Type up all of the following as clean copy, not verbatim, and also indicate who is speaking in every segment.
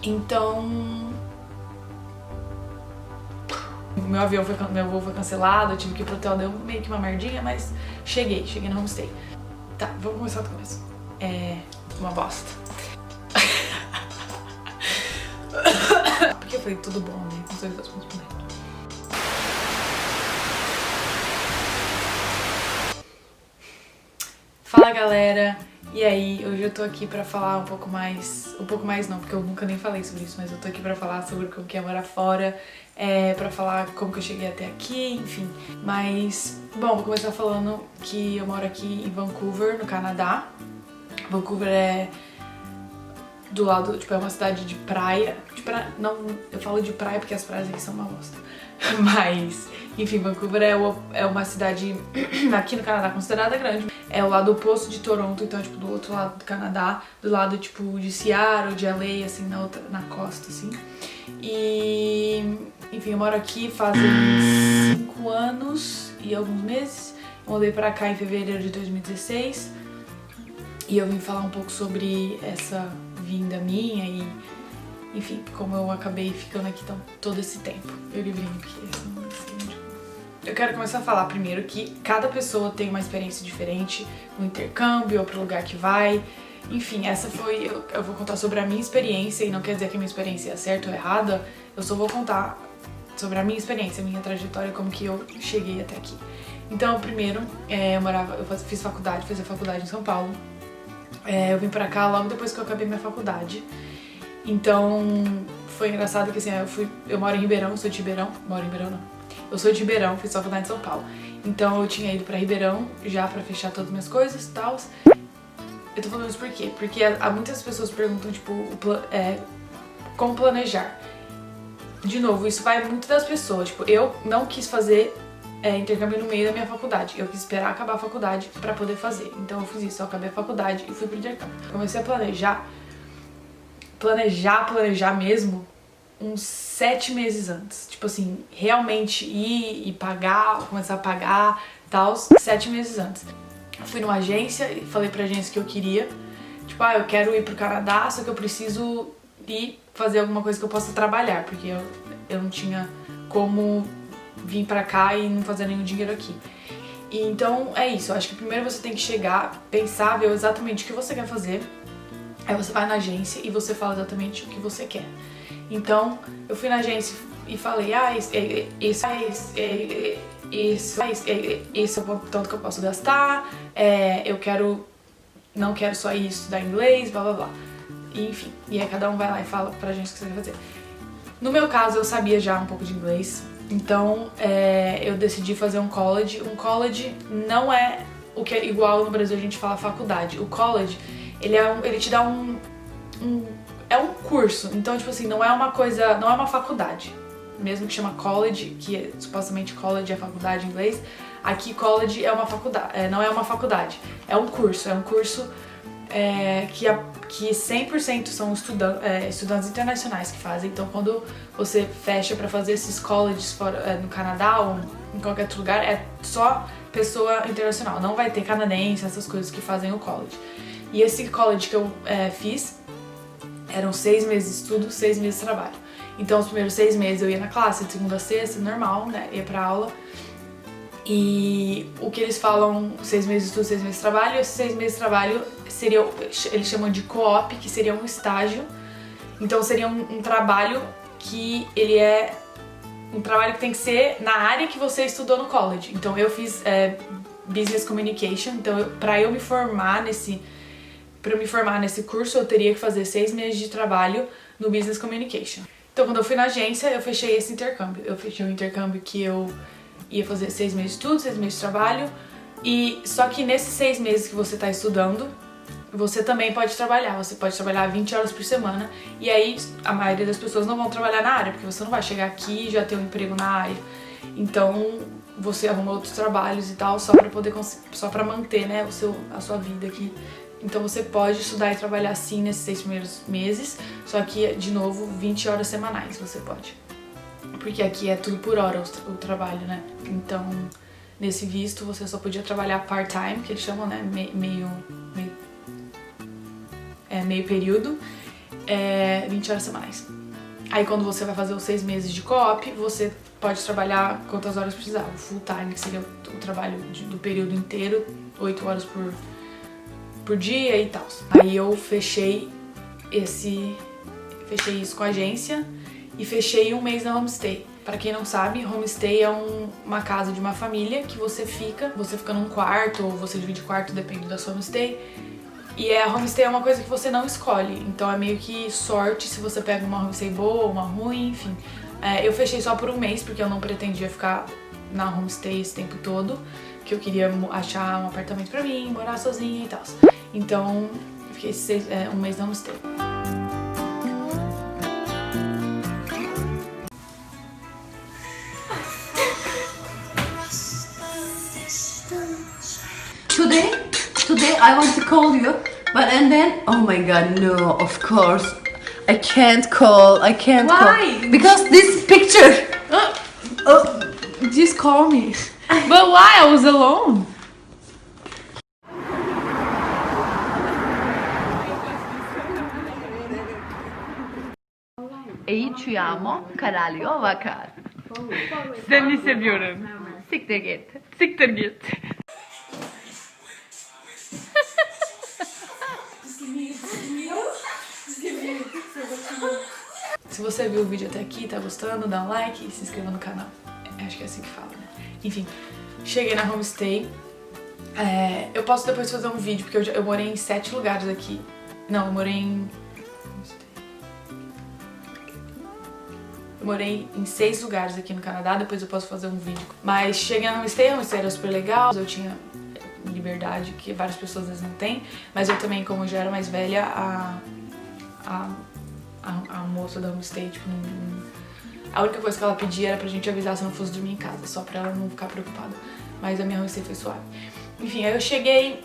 Speaker 1: Então, meu voo foi cancelado, eu tive que ir pro hotel, deu meio que uma merdinha, mas cheguei no homestay. Tá, vamos começar do começo. É uma bosta. Porque eu falei tudo bom, né? Não sei se eu posso responder. Fala, galera! E aí, hoje eu tô aqui pra falar um pouco mais não, porque eu nunca nem falei sobre isso, mas eu tô aqui pra falar sobre como que é morar fora, pra falar como que eu cheguei até aqui, enfim. Mas, bom, vou começar falando que eu moro aqui em Vancouver, no Canadá. Vancouver é do lado, tipo, é uma cidade de praia. Não, eu falo de praia porque as praias aqui são uma bosta. Mas, enfim, Vancouver é uma cidade aqui no Canadá considerada grande. É o lado oposto de Toronto, então, tipo, do outro lado do Canadá, do lado, tipo, de Seattle, de LA, assim, na costa, assim. E, enfim, eu moro aqui fazem 5 anos e alguns meses. Eu mudei pra cá em fevereiro de 2016 e eu vim falar um pouco sobre essa vinda minha e, enfim, como eu acabei ficando aqui todo esse tempo. Eu livrinho aqui, eu quero começar a falar primeiro que cada pessoa tem uma experiência diferente no intercâmbio ou pro lugar que vai. Enfim, eu vou contar sobre a minha experiência e não quer dizer que a minha experiência é certa ou errada, eu só vou contar sobre a minha experiência, a minha trajetória, como que eu cheguei até aqui. Então, primeiro, eu fiz a faculdade em São Paulo. Eu vim pra cá logo depois que eu acabei minha faculdade. Então, foi engraçado que assim, eu moro em Ribeirão, sou de Ribeirão, eu sou de Ribeirão, fiz faculdade em São Paulo. Então eu tinha ido pra Ribeirão já pra fechar todas as minhas coisas e tal. Eu tô falando isso por quê? Porque muitas pessoas perguntam, tipo, como planejar. De novo, isso vai muito das pessoas. Tipo, eu não quis fazer intercâmbio no meio da minha faculdade. Eu quis esperar acabar a faculdade pra poder fazer. Então eu fiz isso, eu acabei a faculdade e fui pro intercâmbio. Comecei a planejar mesmo uns 7 meses antes. Tipo assim, realmente ir e pagar, começar a pagar, tal, 7 meses antes. Fui numa agência e falei pra agência que eu queria. Tipo, eu quero ir pro Canadá, só que eu preciso ir fazer alguma coisa que eu possa trabalhar, porque eu não tinha como vir pra cá e não fazer nenhum dinheiro aqui. E então é isso, eu acho que primeiro você tem que chegar, pensar, ver exatamente o que você quer fazer. Aí você vai na agência e você fala exatamente o que você quer. Então, eu fui na agência e falei, esse é o tanto que eu posso gastar, não quero só ir estudar inglês, blá blá blá. E, enfim, e aí cada um vai lá e fala pra gente o que você quer fazer. No meu caso, eu sabia já um pouco de inglês, então eu decidi fazer um college. Um college não é o que é igual no Brasil a gente fala faculdade. O college, ele te dá é um curso, então, tipo assim, não é uma faculdade. Mesmo que chama college, que supostamente college é faculdade em inglês, aqui college é uma faculdade, não é uma faculdade, é um curso que 100% são estudantes internacionais que fazem. Então, quando você fecha pra fazer esses colleges no Canadá ou em qualquer outro lugar, é só pessoa internacional, não vai ter canadense, essas coisas que fazem o college. E esse college que eu fiz, eram 6 meses de estudo, 6 meses de trabalho. Então, os primeiros 6 meses eu ia na classe, de segunda a sexta, normal, né? Ia pra aula. E o que eles falam, 6 meses de estudo, 6 meses de trabalho, esses 6 meses de trabalho eles chamam de co-op, que seria um estágio. Então, seria um trabalho que ele é um trabalho que tem que ser na área que você estudou no college. Então, eu fiz Business Communication, então pra me formar nesse curso, eu teria que fazer 6 meses de trabalho no Business Communication. Então, quando eu fui na agência, eu fechei esse intercâmbio. Eu fechei um intercâmbio que eu ia fazer 6 meses de estudo, 6 meses de trabalho. E só que nesses 6 meses que você está estudando, você também pode trabalhar. Você pode trabalhar 20 horas por semana. E aí, a maioria das pessoas não vão trabalhar na área, porque você não vai chegar aqui e já ter um emprego na área. Então, você arruma outros trabalhos e tal, só pra manter, né, a sua vida aqui. Então você pode estudar e trabalhar sim nesses 6 primeiros meses, só que, de novo, 20 horas semanais você pode. Porque aqui é tudo por hora o trabalho, né? Então, nesse visto, você só podia trabalhar part-time, que eles chamam, né? Meio período. 20 horas semanais. Aí quando você vai fazer os 6 meses de co-op, você pode trabalhar quantas horas precisar. O full time, que seria o trabalho do período inteiro, 8 horas por dia e tal. Aí eu fechei isso com a agência e fechei um mês na homestay. Pra quem não sabe, homestay é uma casa de uma família que você fica num quarto, ou você divide quarto, depende da sua homestay. E a homestay é uma coisa que você não escolhe, então é meio que sorte se você pega uma homestay boa ou uma ruim, enfim. Eu fechei só por um mês, porque eu não pretendia ficar na homestay esse tempo todo, que eu queria achar um apartamento pra mim, morar sozinha e tal. Então, eu fiquei um mês na homestay.
Speaker 2: Today I want to call you, and then, oh my god, no, of course, I can't call.
Speaker 1: Why?
Speaker 2: Because this picture.
Speaker 1: Just call me. But why? I was alone.
Speaker 2: İyi çuyamo, karalıyor vakar.
Speaker 1: Seni seviyorum.
Speaker 2: Siktir git.
Speaker 1: Siktir git. Se você viu o vídeo até aqui, tá gostando, dá um like e se inscreva no canal. Acho que é assim que fala, né? Enfim, cheguei na homestay. Eu posso depois fazer um vídeo, porque eu morei em 7 lugares aqui. Não, eu morei em 6 lugares aqui no Canadá, depois eu posso fazer um vídeo. Mas cheguei na homestay, a homestay era super legal, eu tinha liberdade que várias pessoas às vezes não têm, mas eu também, como eu já era mais velha, a moça da homestay, tipo, a única coisa que ela pedia era pra gente avisar se não fosse dormir em casa, só pra ela não ficar preocupada. Mas a minha homestay foi suave. Enfim, aí eu cheguei,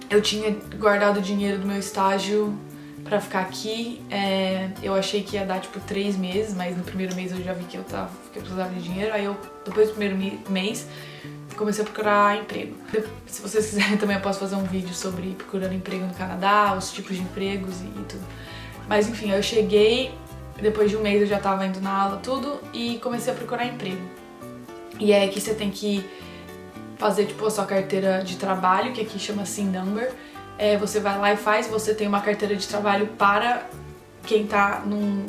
Speaker 1: eu tinha guardado o dinheiro do meu estágio pra ficar aqui. Eu achei que ia dar, tipo, 3 meses, mas no primeiro mês eu já vi que eu precisava de dinheiro. Aí depois do primeiro mês, comecei a procurar emprego. Se vocês quiserem também eu posso fazer um vídeo sobre procurando emprego no Canadá, os tipos de empregos e tudo. Mas enfim, eu cheguei, depois de um mês eu já tava indo na aula, tudo, e comecei a procurar emprego. E é que você tem que fazer, tipo, a sua carteira de trabalho, que aqui chama SIN Number. Você vai lá e faz, você tem uma carteira de trabalho para quem tá num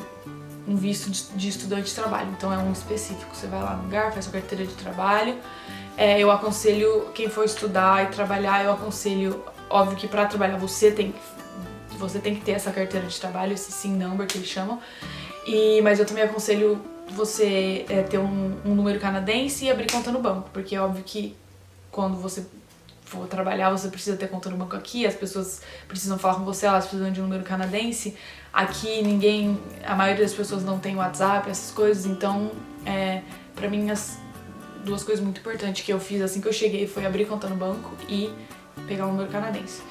Speaker 1: visto de estudante de trabalho. Então é um específico, você vai lá no lugar, faz sua carteira de trabalho. Eu aconselho, quem for estudar e trabalhar, eu aconselho, óbvio que pra trabalhar você tem que ter essa carteira de trabalho, esse SIN Number que eles chamam. Mas eu também aconselho você ter um número canadense e abrir conta no banco, porque é óbvio que quando você for trabalhar você precisa ter conta no banco aqui, as pessoas precisam falar com você, elas precisam de um número canadense. Aqui a maioria das pessoas não tem WhatsApp, essas coisas, então pra mim as 2 coisas muito importantes que eu fiz assim que eu cheguei foi abrir conta no banco e pegar um número canadense.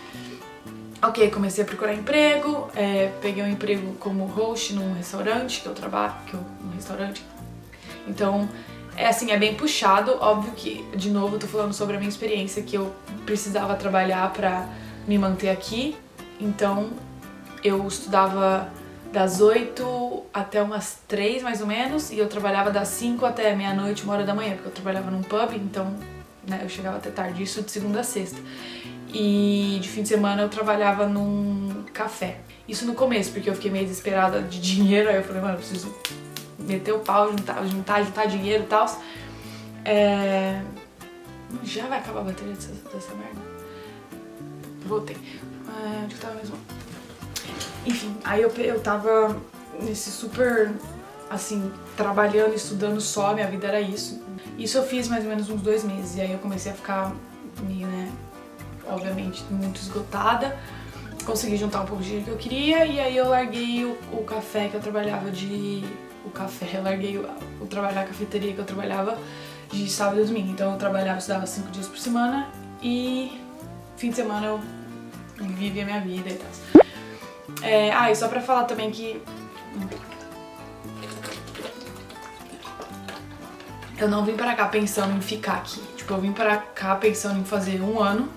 Speaker 1: Ok, comecei a procurar emprego, peguei um emprego como host num restaurante, num restaurante. Então, é bem puxado, óbvio que, de novo, eu tô falando sobre a minha experiência, que eu precisava trabalhar pra me manter aqui. Então, eu estudava das 8 até umas 3, mais ou menos, e eu trabalhava das 5 até meia-noite, 1 hora da manhã, porque eu trabalhava num pub, então, né, eu chegava até tarde, isso de segunda a sexta. E de fim de semana eu trabalhava num café. Isso no começo, porque eu fiquei meio desesperada de dinheiro, aí eu falei, mano, eu preciso meter o pau, juntar dinheiro e tal. Já vai acabar a bateria dessa merda? Voltei. Onde que tava mesmo? Enfim, aí eu tava nesse super, assim, trabalhando, estudando só, minha vida era isso. Isso eu fiz mais ou menos uns 2 meses, e aí eu comecei a ficar meio, né, obviamente muito esgotada. Consegui juntar um pouco de dinheiro que eu queria, e aí eu larguei o café que eu trabalhava eu larguei o trabalho na cafeteria que eu trabalhava de sábado e domingo. Então eu estudava 5 dias por semana e fim de semana eu vivia a minha vida e tal. E só pra falar também que eu não vim pra cá pensando em ficar aqui. Tipo, eu vim pra cá pensando em fazer 1 ano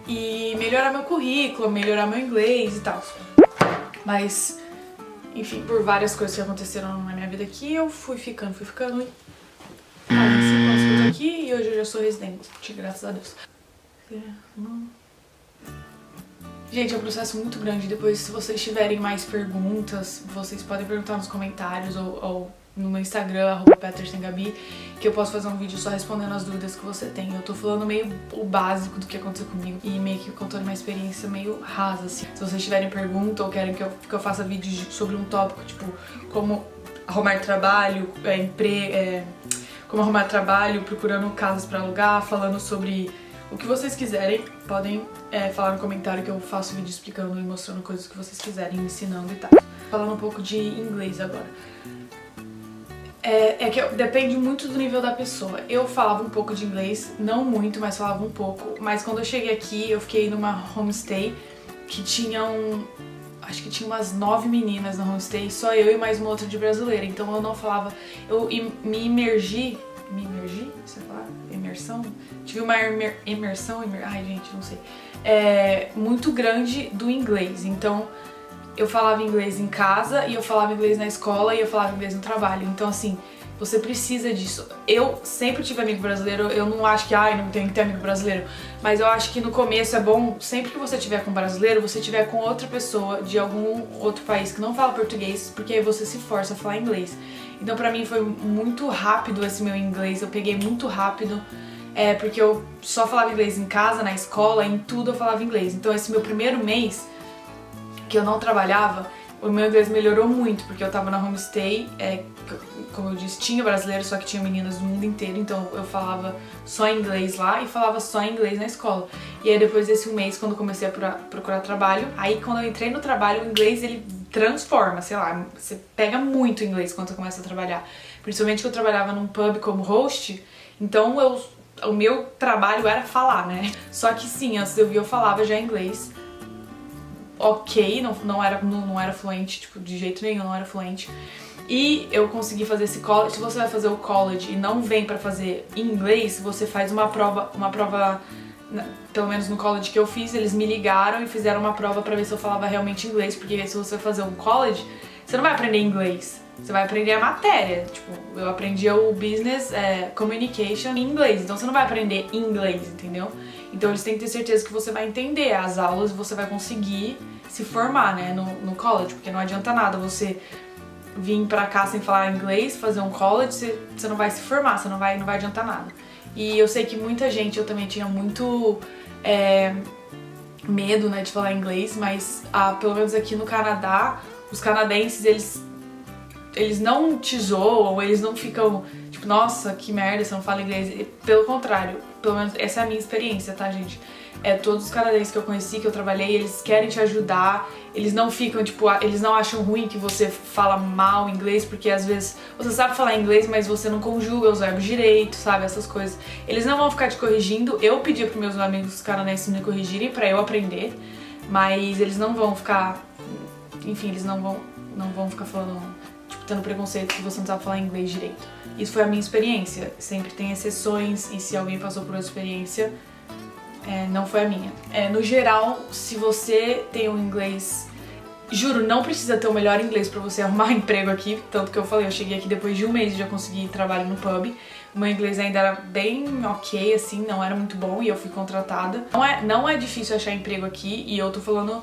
Speaker 1: e melhorar meu currículo, melhorar meu inglês e tal. Mas, enfim, por várias coisas que aconteceram na minha vida aqui, eu fui ficando e fazem 5 anos que eu tô aqui e hoje eu já sou residente, graças a Deus. Gente, é um processo muito grande. Depois, se vocês tiverem mais perguntas, vocês podem perguntar nos comentários ou no meu Instagram, @PetersonGabi, que eu posso fazer um vídeo só respondendo as dúvidas que você tem. Eu tô falando meio o básico do que aconteceu comigo e meio que contando uma experiência meio rasa, assim. Se vocês tiverem pergunta ou querem que eu faça vídeos sobre um tópico, tipo, como arrumar trabalho, como arrumar trabalho, procurando casas pra alugar, falando sobre o que vocês quiserem, podem falar no comentário que eu faço vídeo explicando e mostrando coisas que vocês quiserem, ensinando e tal. Falando um pouco de inglês agora. Depende muito do nível da pessoa. Eu falava um pouco de inglês, não muito, mas falava um pouco. Mas quando eu cheguei aqui, eu fiquei numa homestay que acho que tinha umas 9 meninas na homestay, só eu e mais uma outra de brasileira. Então eu não falava, eu me imergi, você fala? Imersão? Tive uma imersão, ai gente, não sei. Muito grande do inglês. Então eu falava inglês em casa e eu falava inglês na escola e eu falava inglês no trabalho. Então assim, você precisa disso. Eu sempre tive amigo brasileiro, eu não acho que, não tenho que ter amigo brasileiro, mas eu acho que no começo é bom, sempre que você tiver com brasileiro, você tiver com outra pessoa de algum outro país que não fala português, porque aí você se força a falar inglês. Então pra mim foi muito rápido esse meu inglês, eu peguei muito rápido, porque eu só falava inglês em casa, na escola, em tudo eu falava inglês. Então esse meu primeiro mês que eu não trabalhava, o meu inglês melhorou muito, porque eu tava na homestay, como eu disse, tinha brasileiro, só que tinha meninas do mundo inteiro, então eu falava só inglês lá e falava só inglês na escola. E aí depois desse mês, quando eu comecei a procurar trabalho, aí quando eu entrei no trabalho, o inglês ele transforma, sei lá, você pega muito inglês quando você começa a trabalhar. Principalmente que eu trabalhava num pub como host, então o meu trabalho era falar, né? Só que sim, antes de eu vir eu falava já inglês. Ok, não era fluente, tipo, de jeito nenhum, não era fluente. E eu consegui fazer esse college. Se você vai fazer o college e não vem pra fazer em inglês, você faz uma prova, pelo menos no college que eu fiz, eles me ligaram e fizeram uma prova pra ver se eu falava realmente inglês, porque se você vai fazer um college, você não vai aprender inglês, você vai aprender a matéria. Tipo, eu aprendi o business communication em inglês, então você não vai aprender inglês, entendeu? Então eles têm que ter certeza que você vai entender as aulas e você vai conseguir se formar, né, no college, porque não adianta nada você vir pra cá sem falar inglês, fazer um college, você não vai se formar, você não vai adiantar nada. E eu sei que muita gente, eu também tinha muito medo, né, de falar inglês, mas pelo menos aqui no Canadá, os canadenses, eles não te zoam, eles não ficam tipo, nossa, que merda, você não fala inglês. Pelo contrário, pelo menos essa é a minha experiência, tá, gente? Todos os canadenses que eu conheci, que eu trabalhei, eles querem te ajudar, eles não ficam, tipo, eles não acham ruim que você fala mal inglês, porque às vezes você sabe falar inglês, mas você não conjuga os verbos direito, sabe, essas coisas. Eles não vão ficar te corrigindo, eu pedi pros meus amigos canadenses me corrigirem pra eu aprender, mas eles não vão ficar, enfim, eles não vão ficar falando, tipo, tendo preconceito que você não sabe falar inglês direito. Isso foi a minha experiência, sempre tem exceções, e se alguém passou por uma experiência, não foi a minha. No geral, se você tem um inglês, juro, não precisa ter o melhor inglês pra você arrumar emprego aqui, tanto que eu falei, eu cheguei aqui depois de um mês e já consegui trabalho no pub. O meu inglês ainda era bem ok, assim, não era muito bom e eu fui contratada. Não é difícil achar emprego aqui e eu tô falando,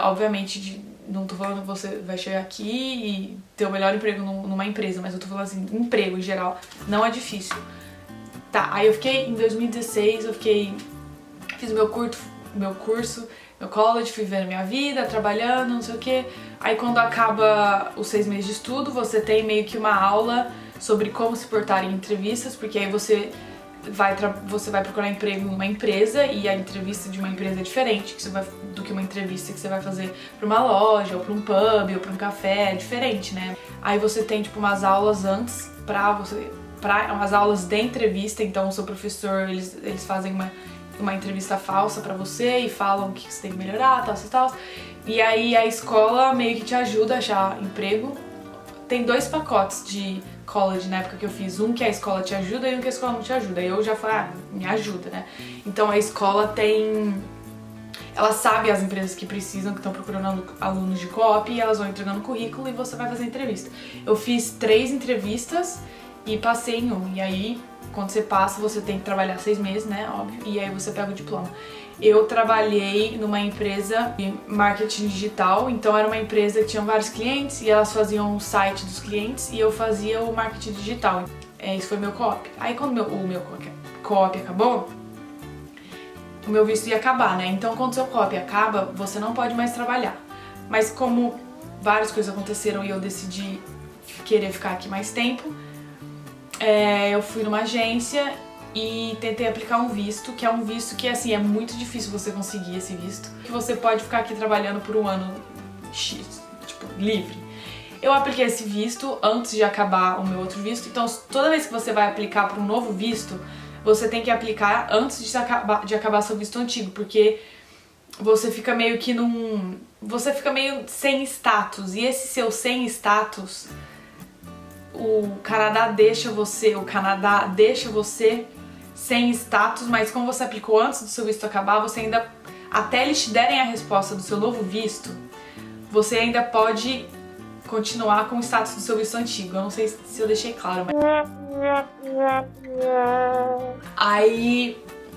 Speaker 1: obviamente, não tô falando que você vai chegar aqui e ter o melhor emprego numa empresa, mas eu tô falando assim, emprego em geral, não é difícil. Tá, aí eu fiquei, em 2016, fiz meu curso, meu college, fui vendo minha vida, trabalhando, não sei o que. Aí quando acaba os 6 meses de estudo, você tem meio que uma aula sobre como se portar em entrevistas, porque aí você vai procurar emprego em uma empresa e a entrevista de uma empresa é diferente do que uma entrevista que você vai fazer pra uma loja, ou pra um pub, ou pra um café, é diferente, né? Aí você tem, tipo, umas aulas antes umas aulas de entrevista, então o seu professor, eles fazem uma entrevista falsa pra você e falam o que você tem que melhorar, tal. E aí a escola meio que te ajuda a achar emprego. Tem 2 pacotes de college na época que eu fiz, um que a escola te ajuda e um que a escola não te ajuda. E eu já falei, me ajuda, né? Então a escola tem ela sabe as empresas que precisam, que estão procurando alunos de co-op, e elas vão entregando currículo e você vai fazer entrevista. Eu fiz 3 entrevistas e passei em 1. E aí, quando você passa, você tem que trabalhar 6 meses, né? Óbvio. E aí você pega o diploma. Eu trabalhei numa empresa de marketing digital, então era uma empresa que tinha vários clientes e elas faziam o site dos clientes e eu fazia o marketing digital. Isso foi meu co-op. Aí quando o meu co-op acabou, o meu visto ia acabar, né? Então quando seu co-op acaba, você não pode mais trabalhar. Mas como várias coisas aconteceram e eu decidi querer ficar aqui mais tempo, eu fui numa agência e tentei aplicar um visto, que é um visto que, assim, é muito difícil você conseguir esse visto. Que você pode ficar aqui trabalhando por um ano X, tipo, livre. Eu apliquei esse visto antes de acabar o meu outro visto, então toda vez que você vai aplicar para um novo visto, você tem que aplicar antes de acabar seu visto antigo, porque você fica meio que você fica meio sem status, e esse seu sem status, o Canadá deixa você sem status, mas como você aplicou antes do seu visto acabar, você ainda, até eles te derem a resposta do seu novo visto, você ainda pode continuar com o status do seu visto antigo. Eu não sei se eu deixei claro,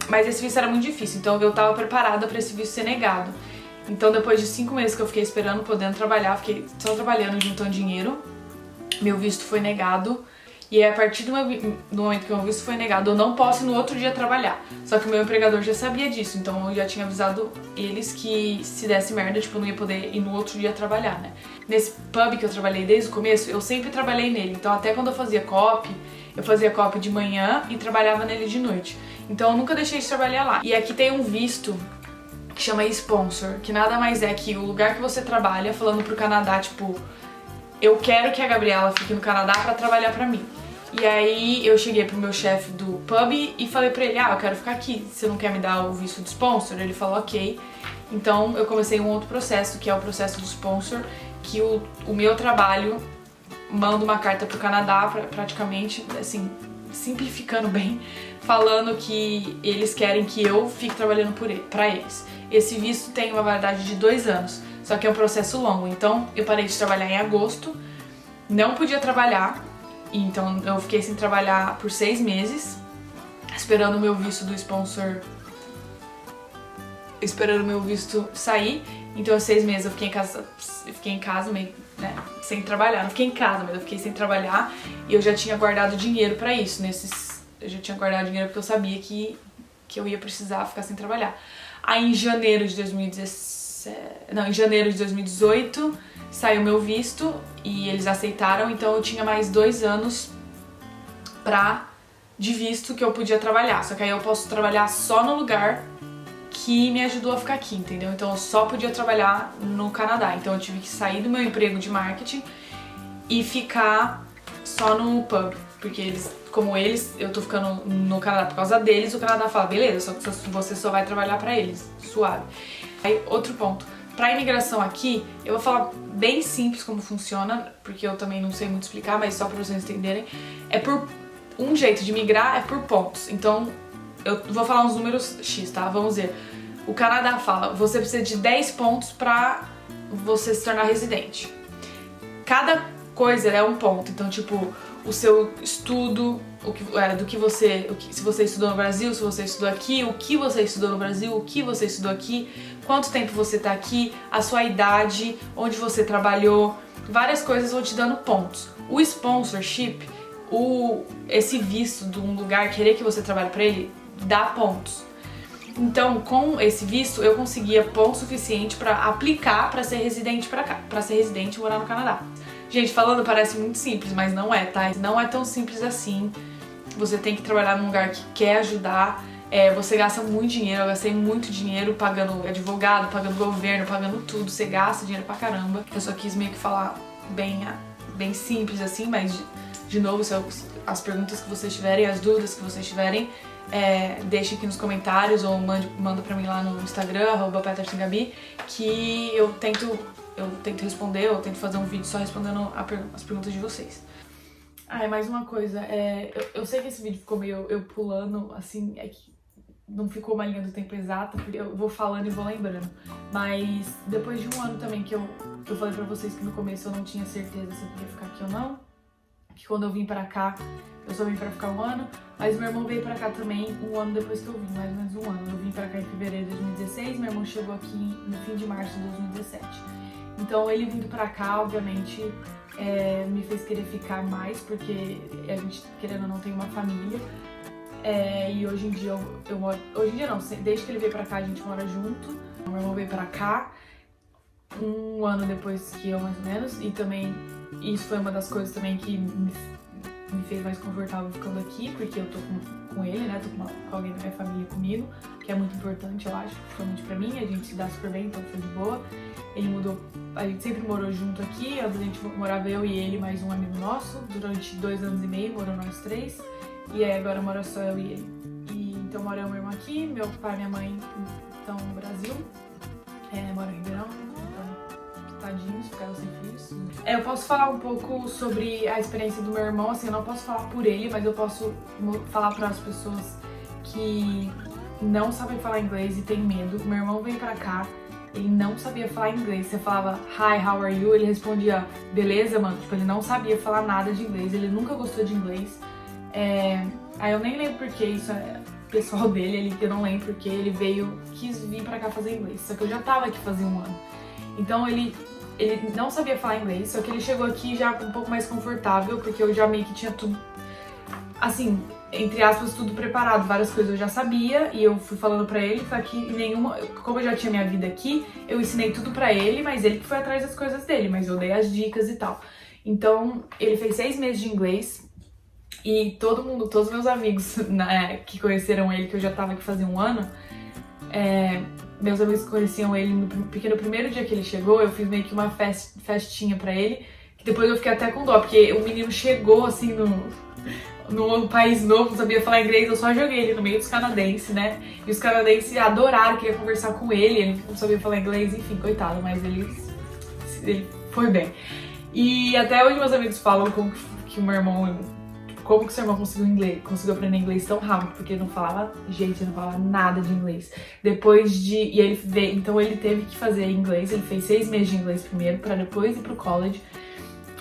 Speaker 1: mas esse visto era muito difícil, então eu tava preparada pra esse visto ser negado. Então depois de 5 meses que eu fiquei esperando, podendo trabalhar, fiquei só trabalhando e juntando dinheiro, meu visto foi negado. E aí, a partir do momento que o meu visto foi negado, eu não posso ir no outro dia trabalhar. Só que o meu empregador já sabia disso, então eu já tinha avisado eles que se desse merda, tipo, eu não ia poder ir no outro dia trabalhar, né? Nesse pub que eu trabalhei desde o começo, eu sempre trabalhei nele. Então até quando eu fazia co-op de manhã e trabalhava nele de noite. Então eu nunca deixei de trabalhar lá. E aqui tem um visto que chama sponsor, que nada mais é que o lugar que você trabalha, falando pro Canadá, tipo, eu quero que a Gabriela fique no Canadá pra trabalhar pra mim. E aí eu cheguei pro meu chefe do pub e falei pra ele, eu quero ficar aqui, você não quer me dar o visto de sponsor? Ele falou ok. Então eu comecei um outro processo, que é o processo do sponsor, que o meu trabalho manda uma carta pro Canadá, praticamente, assim, simplificando bem, falando que eles querem que eu fique trabalhando pra eles. Esse visto tem uma validade de 2 anos. Só que é um processo longo, então eu parei de trabalhar em agosto, não podia trabalhar, então eu fiquei sem trabalhar por 6 meses, esperando o meu visto do sponsor, esperando o meu visto sair. Então 6 meses eu fiquei em casa meio, né, sem trabalhar, não fiquei em casa, mas eu fiquei sem trabalhar e eu já tinha guardado dinheiro pra isso, eu já tinha guardado dinheiro porque eu sabia que eu ia precisar ficar sem trabalhar. Aí em janeiro de 2018 saiu meu visto e eles aceitaram, então eu tinha mais 2 anos de visto que eu podia trabalhar. Só que aí eu posso trabalhar só no lugar que me ajudou a ficar aqui, entendeu? Então eu só podia trabalhar no Canadá. Então eu tive que sair do meu emprego de marketing e ficar só no pub, porque eu tô ficando no Canadá por causa deles, o Canadá fala, beleza, só que você só vai trabalhar pra eles, suave. Aí, outro ponto, pra imigração aqui, eu vou falar bem simples como funciona, porque eu também não sei muito explicar, mas só pra vocês entenderem, um jeito de migrar é por pontos. Então, eu vou falar uns números X, tá? Vamos ver. O Canadá fala, você precisa de 10 pontos pra você se tornar residente. Cada coisa é um ponto, então, tipo, o seu estudo, se você estudou no Brasil, se você estudou aqui, o que você estudou no Brasil, o que você estudou aqui, quanto tempo você tá aqui, a sua idade, onde você trabalhou, várias coisas vão te dando pontos. O sponsorship, esse visto de um lugar, querer que você trabalhe pra ele, dá pontos. Então, com esse visto, eu conseguia ponto suficiente pra aplicar pra ser residente pra cá, pra ser residente e morar no Canadá. Gente, falando parece muito simples, mas não é, tá? Não é tão simples assim. Você tem que trabalhar num lugar que quer ajudar. Você gasta muito dinheiro, eu gastei muito dinheiro pagando advogado, pagando governo, pagando tudo. Você gasta dinheiro pra caramba. Eu só quis meio que falar bem simples assim, mas de novo, as perguntas que vocês tiverem, as dúvidas que vocês tiverem, deixem aqui nos comentários ou manda pra mim lá no Instagram, @petersengabi, que eu tento responder, eu tento fazer um vídeo só respondendo as perguntas de vocês. Mais uma coisa, eu sei que esse vídeo ficou meio eu pulando, assim, não ficou uma linha do tempo exata, porque eu vou falando e vou lembrando. Mas depois de um ano também que eu falei pra vocês que no começo eu não tinha certeza se eu queria ficar aqui ou não, que quando eu vim pra cá, eu só vim pra ficar um ano, mas meu irmão veio pra cá também um ano depois que eu vim, mais ou menos um ano. Eu vim pra cá em fevereiro de 2016, meu irmão chegou aqui no fim de março de 2017. Então ele vindo pra cá, obviamente, me fez querer ficar mais, porque a gente, querendo ou não, tem uma família. E hoje em dia eu moro... Hoje em dia não, desde que ele veio pra cá a gente mora junto. Meu irmão veio pra cá um ano depois que eu, mais ou menos. E também, isso foi uma das coisas também que me fez mais confortável ficando aqui, porque eu tô com ele, né? Tô com alguém da minha família comigo, que é muito importante, eu acho, principalmente pra mim. A gente se dá super bem, então foi de boa. Ele mudou, a gente sempre morou junto aqui, a gente morava eu e ele mais um amigo nosso, durante 2 anos e meio, morou nós 3. E aí agora mora só eu e ele. Então mora eu e meu irmão aqui, meu pai e minha mãe estão no Brasil, moram em Ribeirão, então tadinhos, ficaram sem filhos. Eu posso falar um pouco sobre a experiência do meu irmão, assim, eu não posso falar por ele, mas eu posso falar para as pessoas que não sabem falar inglês e têm medo. Meu irmão veio pra cá, ele não sabia falar inglês. Você falava, hi, how are you? Ele respondia, beleza, mano? Tipo, ele não sabia falar nada de inglês, ele nunca gostou de inglês. Aí eu nem lembro porque isso é pessoal dele, eu não lembro porque ele quis vir pra cá fazer inglês. Só que eu já tava aqui fazia um ano. Então ele não sabia falar inglês, só que ele chegou aqui já um pouco mais confortável, porque eu já meio que tinha tudo, assim, entre aspas, tudo preparado, várias coisas eu já sabia, e eu fui falando pra ele, só que como eu já tinha minha vida aqui, eu ensinei tudo pra ele, mas ele que foi atrás das coisas dele, mas eu dei as dicas e tal. Então, ele fez 6 meses de inglês, e todos meus amigos, né, que conheceram ele, que eu já tava aqui fazia um ano, meus amigos conheciam ele porque no primeiro dia que ele chegou, eu fiz meio que uma festinha pra ele, que depois eu fiquei até com dó, porque o menino chegou assim num país novo, não sabia falar inglês, eu só joguei ele no meio dos canadenses, né? E os canadenses adoraram, queriam conversar com ele não sabia falar inglês, enfim, coitado, mas ele foi bem. E até hoje meus amigos falam como que o seu irmão conseguiu aprender inglês tão rápido, porque ele não falava nada de inglês. E ele veio, então ele teve que fazer inglês, ele fez 6 meses de inglês primeiro, pra depois ir pro college.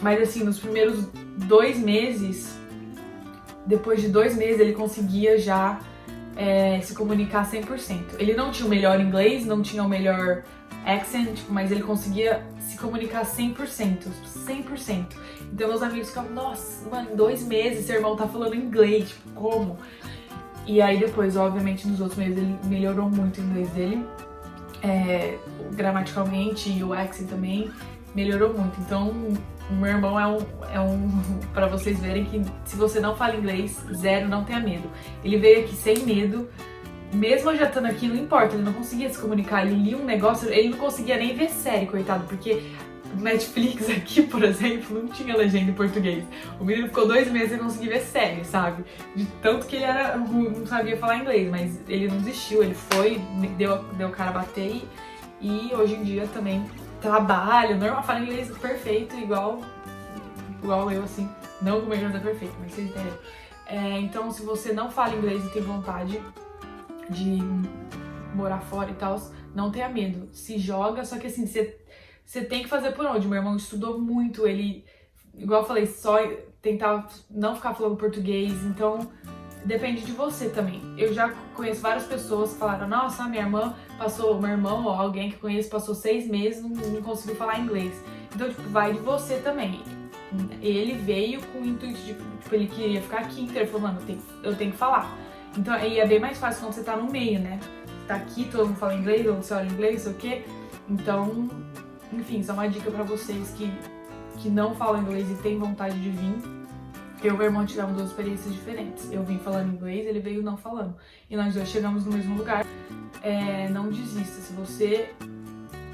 Speaker 1: Mas assim, nos primeiros 2 meses, depois de 2 meses, ele conseguia já se comunicar 100%. Ele não tinha o melhor inglês, não tinha o melhor accent, mas ele conseguia se comunicar 100%. Então meus amigos ficavam, nossa, mano, em 2 meses seu irmão tá falando inglês, tipo, como? E aí depois, obviamente, nos outros meses ele melhorou muito o inglês dele, gramaticalmente, e o accent também melhorou muito. Então o meu irmão pra vocês verem que se você não fala inglês, zero, não tenha medo. Ele veio aqui sem medo, mesmo eu já estando aqui, não importa, ele não conseguia se comunicar, ele lia um negócio, ele não conseguia nem ver série, coitado, porque Netflix aqui, por exemplo, não tinha legenda em português. O menino ficou 2 meses sem conseguir ver série, sabe? De tanto que ele não sabia falar inglês, mas ele não desistiu, ele foi, deu cara a bater e hoje em dia também trabalha, normal, fala inglês perfeito, igual eu, assim. Não que o meu inglês é perfeito, mas vocês entenderam. Então, se você não fala inglês e tem vontade de morar fora e tal, não tenha medo, se joga, só que assim, você tem que fazer por onde? Meu irmão estudou muito, ele, igual eu falei, só tentava não ficar falando português, então depende de você também. Eu já conheço várias pessoas que falaram, nossa, meu irmão ou alguém que eu conheço passou 6 meses e não conseguiu falar inglês. Então, tipo, vai de você também. Ele veio com o intuito de, tipo, ele queria ficar aqui, então ele falou, mano, eu tenho que falar. Então, aí é bem mais fácil quando você tá no meio, né? Você tá aqui, todo mundo fala inglês, ou você olha inglês, sei o quê. Então, enfim, isso é uma dica pra vocês que não falam inglês e têm vontade de vir. Eu e meu irmão tivemos 2 experiências diferentes. Eu vim falando inglês, ele veio não falando. E nós 2 chegamos no mesmo lugar. Não desista. Se você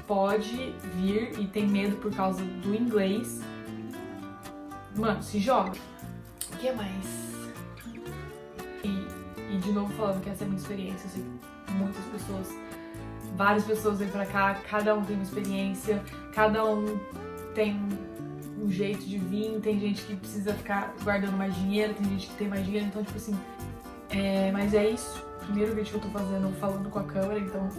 Speaker 1: pode vir e tem medo por causa do inglês, mano, se joga. O que mais? E de novo falando que essa é a minha experiência, assim, várias pessoas vêm pra cá, cada um tem uma experiência, cada um tem um jeito de vir, tem gente que precisa ficar guardando mais dinheiro, tem gente que tem mais dinheiro, então tipo assim, mas é isso. primeiro vídeo que eu tô fazendo falando com a câmera, então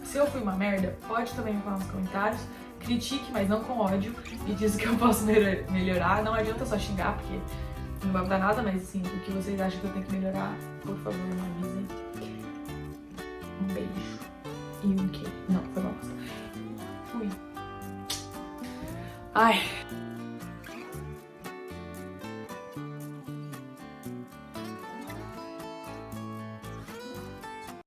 Speaker 1: se eu fui uma merda, pode também me falar nos comentários. Critique, mas não com ódio, e diz o que eu posso melhorar. Não adianta só xingar, porque não vai mudar nada, mas assim, o que vocês acham que eu tenho que melhorar, por favor, me avisem. Um beijo. E um queijo. Não, foi mal. Fui. Ai.